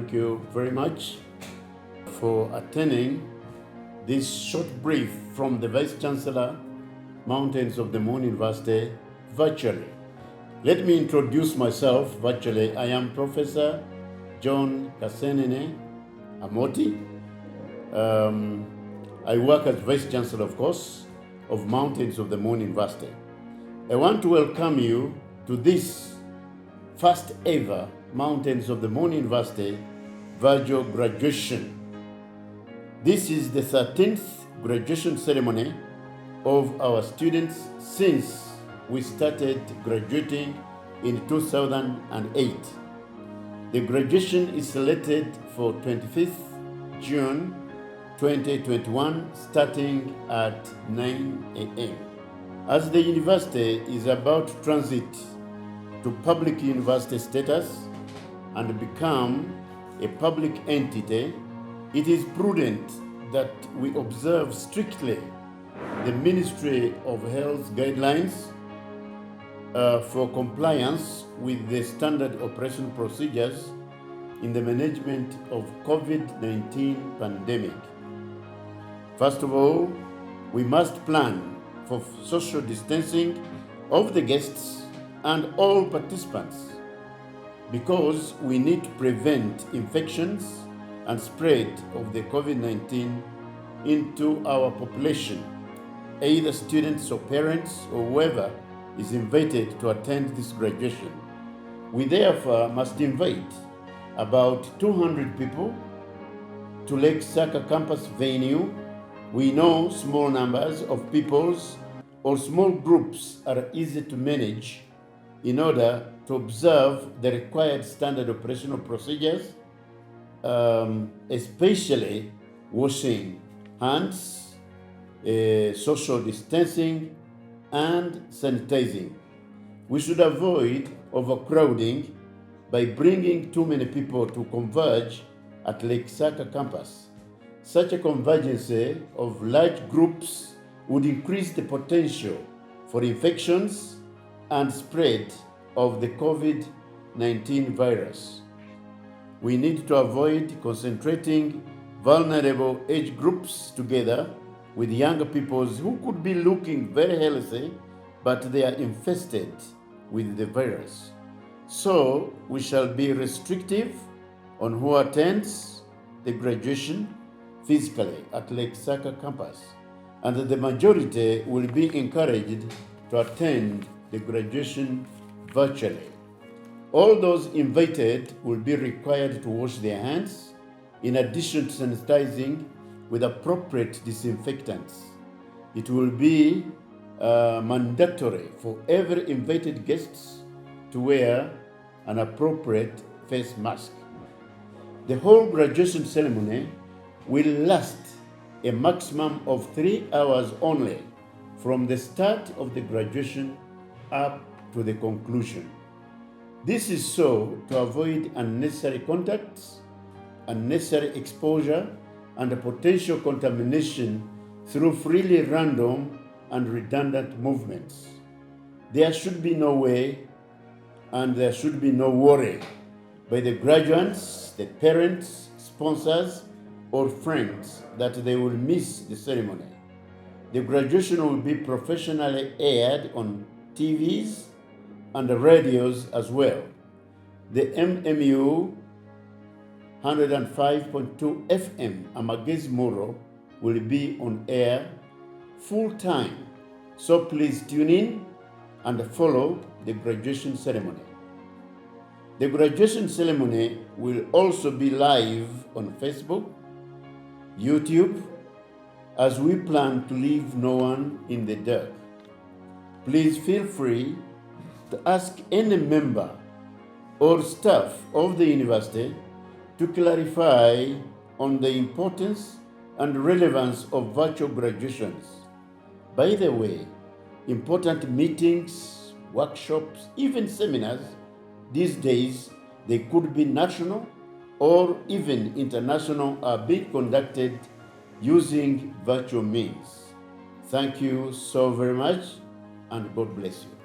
thank you very much for attending this short brief from the Vice Chancellor, Mountains of the Moon University, virtually. Let me introduce myself virtually. I am Professor John Kasenene Amoti. I work as Vice Chancellor, of course, of Mountains of the Moon University. I want to welcome you to this first ever Mountains of the Moon University virtual graduation. This is the 13th graduation ceremony of our students since we started graduating in 2008. The graduation is selected for 25th June 2021 starting at 9 a.m. As the university is about to transit to public university status and become a public entity, it is prudent that we observe strictly the Ministry of Health guidelines for compliance with the standard operation procedures in the management of COVID-19 pandemic. First of all, we must plan for social distancing of the guests and all participants because we need to prevent infections and spread of the COVID-19 into our population, either students or parents or whoever is invited to attend this graduation. We therefore must invite about 200 people to Lake Saka campus venue. We know small numbers of peoples or small groups are easy to manage in order to observe the required standard operational procedures, especially washing hands, social distancing, and sanitizing. We should avoid overcrowding by bringing too many people to converge at Lake Saka campus. Such a convergence of large groups would increase the potential for infections and spread of the COVID-19 virus. We need to avoid concentrating vulnerable age groups together with younger people who could be looking very healthy, but they are infested with the virus. So we shall be restrictive on who attends the graduation physically at Lake Saka campus, and the majority will be encouraged to attend the graduation virtually. All those invited will be required to wash their hands in addition to sanitizing with appropriate disinfectants. It will be mandatory for every invited guests to wear an appropriate face mask. The whole graduation ceremony will last a maximum of 3 hours only from the start of the graduation up to the conclusion. This is so to avoid unnecessary contacts, unnecessary exposure, and potential contamination through freely random and redundant movements. There should be no way and there should be no worry by the graduates, the parents, sponsors, or friends that they will miss the ceremony. The graduation will be professionally aired on TVs and the radios as well. The MMU 105.2 FM Amagezi Moro will be on air full time. So please tune in and follow the graduation ceremony. The graduation ceremony will also be live on Facebook, YouTube, as we plan to leave no one in the dark. Please feel free to ask any member or staff of the university to clarify on the importance and relevance of virtual graduations. By the way, important meetings, workshops, even seminars, these days they could be national or even international, are being conducted using virtual means. Thank you so very much, and God bless you.